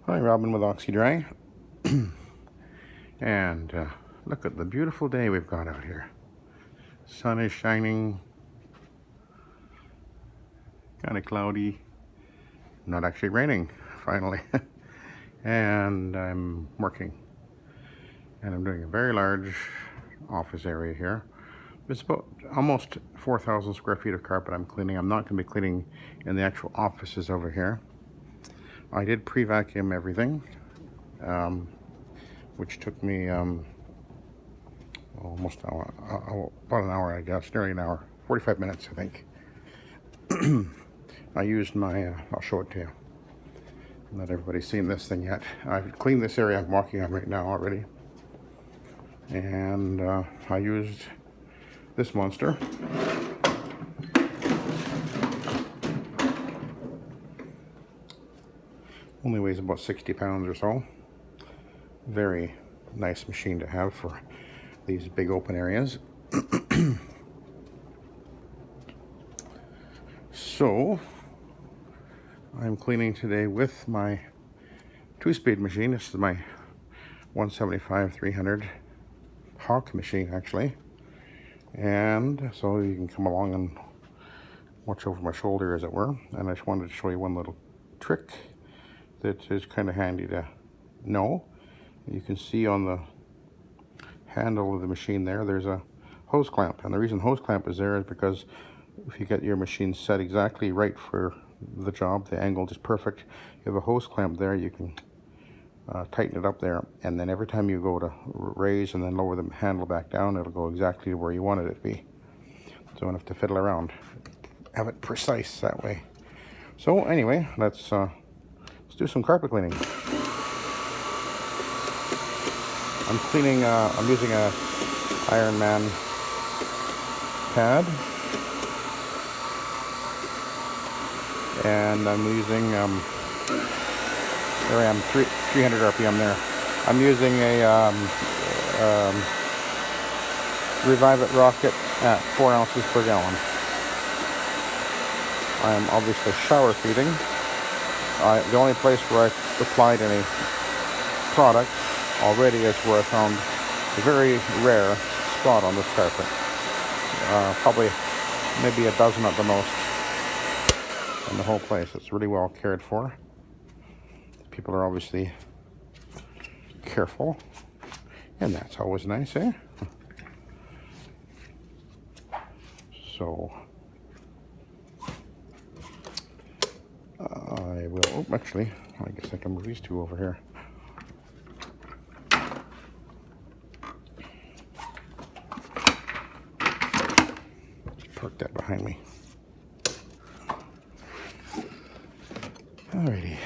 Hi, Robin with Oxy-Dry. And look at the beautiful day we've got out here. Sun is shining, kind of cloudy, not actually raining, finally. And I'm working. And I'm doing a very large office area here. It's about almost 4,000 square feet of carpet I'm cleaning. I'm not going to be cleaning in the actual offices over here. I did pre-vacuum everything. Which took me almost about an hour, I guess, nearly an hour, 45 minutes, I think. I used my, I'll show it to you. Not everybody's seen this thing yet. I've cleaned this area I'm walking on right now already. And I used this monster. Only weighs about 60 pounds or so. Very nice machine to have for these big open areas. So I'm cleaning today with my 2-speed machine. This is my 175-300 Hawk machine, actually. And so you can come along and watch over my shoulder, as it were. And I just wanted to show you one little trick that is kind of handy to know. You can see on the handle of the machine there's a hose clamp. And the reason hose clamp is there is because if you get your machine set exactly right for the job, the angle is perfect, you have a hose clamp there, you can tighten it up there, and then every time you go to raise and then lower the handle back down, it'll go exactly to where you wanted it to be. So you don't have to fiddle around. Have it precise that way. So anyway, let's do some carpet cleaning. I'm cleaning, I'm using a Iron Man pad. And I'm using, there I am, 300 RPM there. I'm using a Revive It rocket at 4 ounces per gallon. I'm obviously shower feeding. The only place where I've applied any product already is where I found a very rare spot on this carpet. Probably maybe a dozen at the most in the whole place. It's really well cared for. People are obviously careful, and that's always nice, eh? So I will, oh, actually, I guess I can move these two over here. Park that behind me. Alrighty.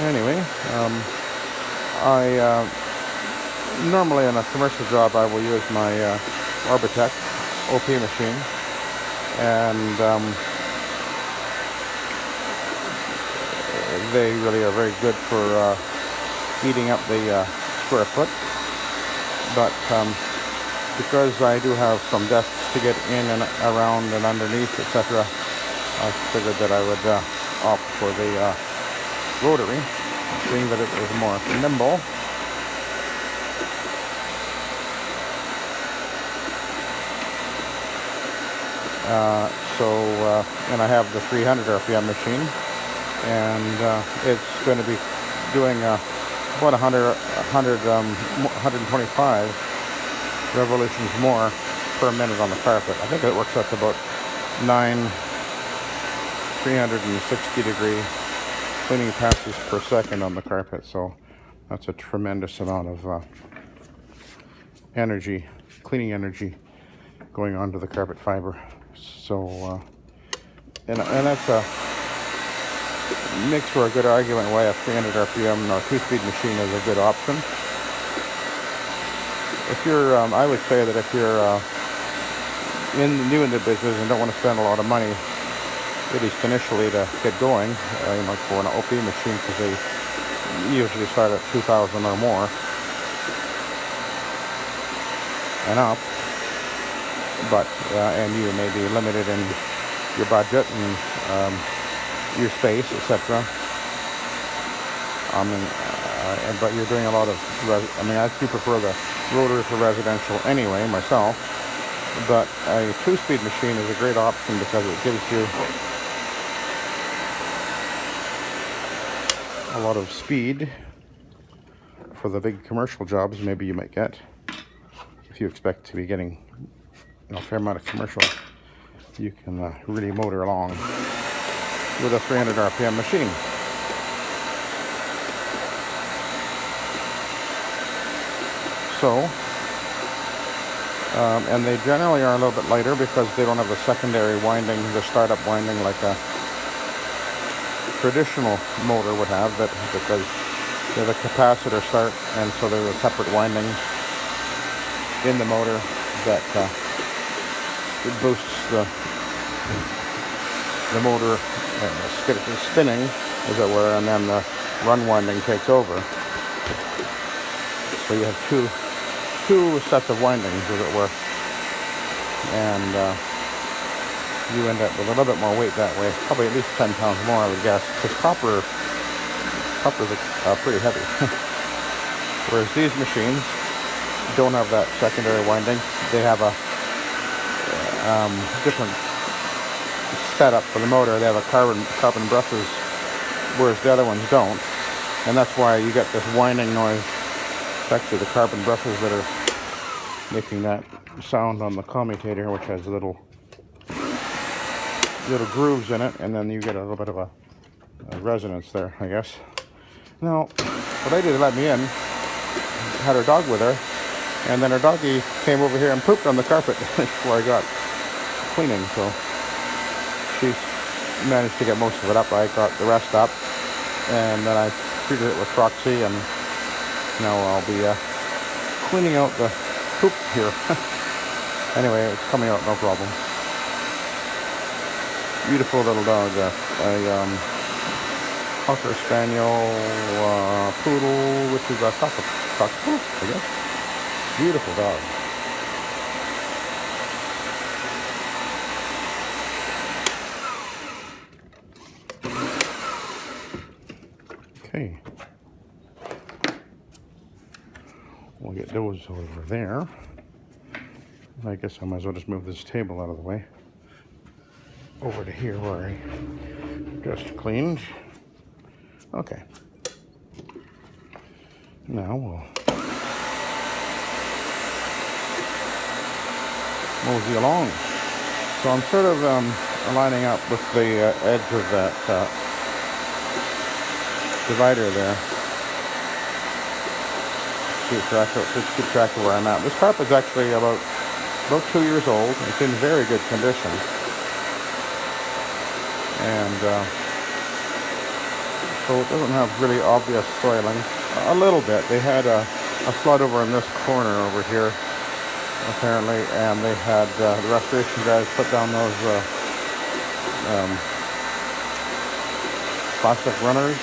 Anyway, I normally on a commercial job I will use my Orbitech OP machine, and they really are very good for eating up the square foot. But because I do have some desks to get in and around and underneath, etc., I figured that I would opt for the rotary, seeing that it was more nimble. And I have the 300 RPM machine, and it's going to be doing about 125 revolutions more per minute on the carpet. I think it works out to about 360 degree cleaning passes per second on the carpet. So that's a tremendous amount of energy, cleaning energy, going onto the carpet fiber. So and that's makes for a good argument why a 300 RPM or 2-speed machine is a good option. If you're, I would say that if you're new in the business and don't want to spend a lot of money, at least initially, to get going, like for an OP machine, because they usually start at 2,000 or more and up. But and you may be limited in your budget, and your space, etc. I mean, but you're doing a lot of, I mean, I do prefer the rotors for residential anyway, myself. But a 2-speed machine is a great option because it gives you a lot of speed for the big commercial jobs maybe you might get. If you expect to be getting a fair amount of commercial, you can really motor along with a 300 RPM machine. So, and they generally are a little bit lighter because they don't have the secondary winding, the startup winding like a traditional motor would have, but because they're the capacitor start, and so there's a separate winding in the motor that it boosts the motor spinning, as it were, and then the run winding takes over. So you have two sets of windings, as it were, and you end up with a little bit more weight that way, probably at least 10 pounds more, I would guess, because copper is pretty heavy. Whereas these machines don't have that secondary winding. They have a different setup for the motor. They have a carbon brushes, whereas the other ones don't, and that's why you get this whining noise. It's actually the carbon brushes that are making that sound on the commutator, which has little grooves in it, and then you get a little bit of a resonance there, I guess. Now, the lady that let me in had her dog with her, and then her doggie came over here and pooped on the carpet before I got cleaning, so she managed to get most of it up. I got the rest up, and then I treated it with Proxy, and now I'll be cleaning out the poop here. Anyway, it's coming out no problem. Beautiful little dog, a Cocker Spaniel Poodle, which is a cockapoo, I guess. Beautiful dog. Okay. We'll get those over there. I guess I might as well just move this table out of the way. Over to here where I just cleaned. Okay. Now we'll mosey along. So I'm sort of lining up with the edge of that divider there. Just keep track of where I'm at. This carpet's actually about 2 years old. It's in very good condition. And so it doesn't have really obvious soiling. A little bit. They had a flood over in this corner over here, apparently, and they had the restoration guys put down those plastic runners,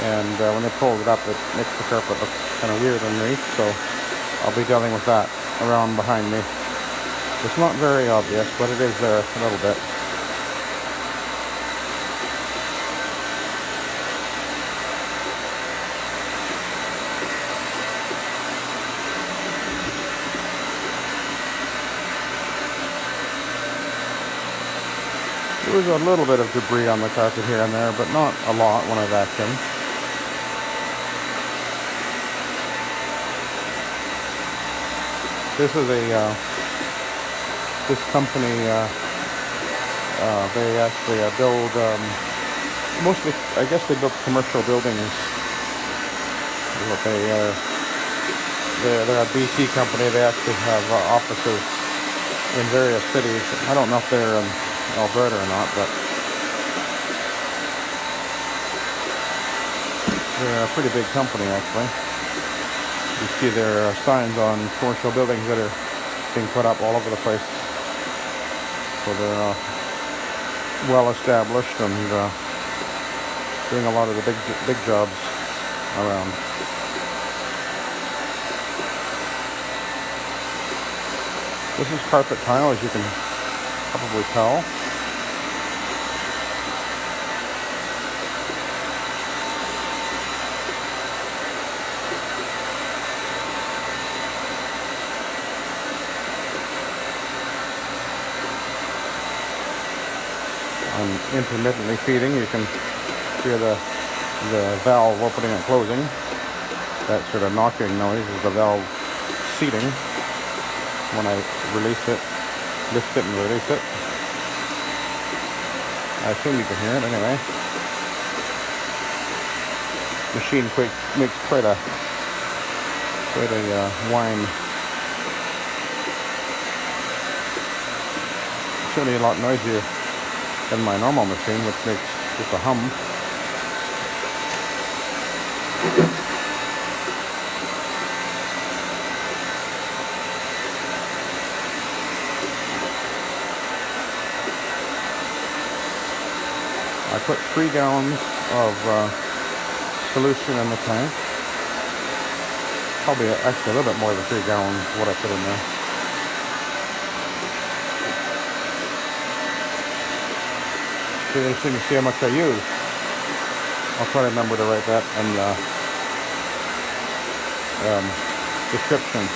and when they pulled it up, it makes the carpet look kind of weird underneath, so I'll be dealing with that around behind me. It's not very obvious, but it is there a little bit. There was a little bit of debris on the carpet here and there, but not a lot when I vacuumed. This is this company, they actually build, mostly, I guess they build commercial buildings. They're a BC company. They actually have offices in various cities. I don't know if they're in Alberta or not, but they're a pretty big company actually. You see their signs on commercial buildings that are being put up all over the place. So they're well established and doing a lot of the big jobs around. This is carpet tile, as you can probably tell. I'm intermittently feeding. You can hear the valve opening and closing. That sort of knocking noise is the valve seating when I release it, lift it and release it. I assume you can hear it anyway. Machine makes quite a whine. Certainly a lot noisier than my normal machine, which makes just a hum. I put 3 gallons of solution in the tank. Probably actually a little bit more than 3 gallons what I put in there. Be interesting to see how much I use. I'll try to remember to write that in the description.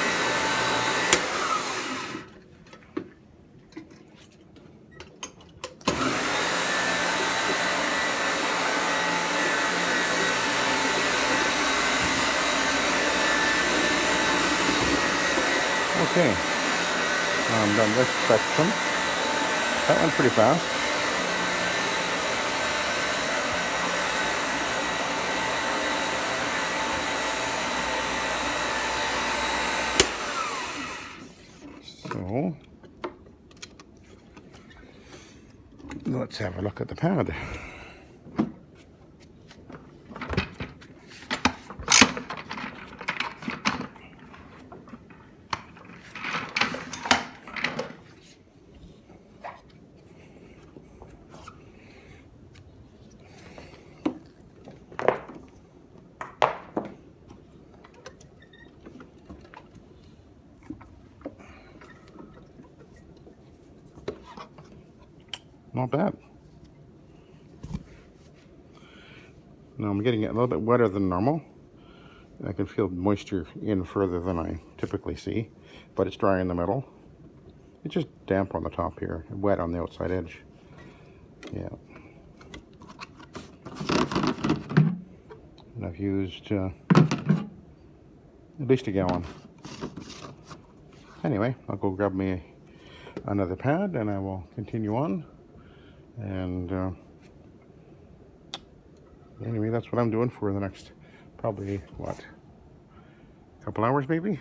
Okay, I'm done this section. That went pretty fast. So, let's have a look at the pad. Not bad. Now I'm getting it a little bit wetter than normal. I can feel moisture in further than I typically see, but it's dry in the middle. It's just damp on the top here, wet on the outside edge. Yeah. And I've used at least a gallon. Anyway, I'll go grab me another pad and I will continue on. And anyway, that's what I'm doing for the next probably, what, couple hours maybe?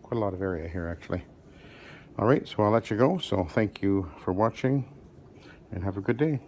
Quite a lot of area here actually. All right, so I'll let you go. So thank you for watching and have a good day.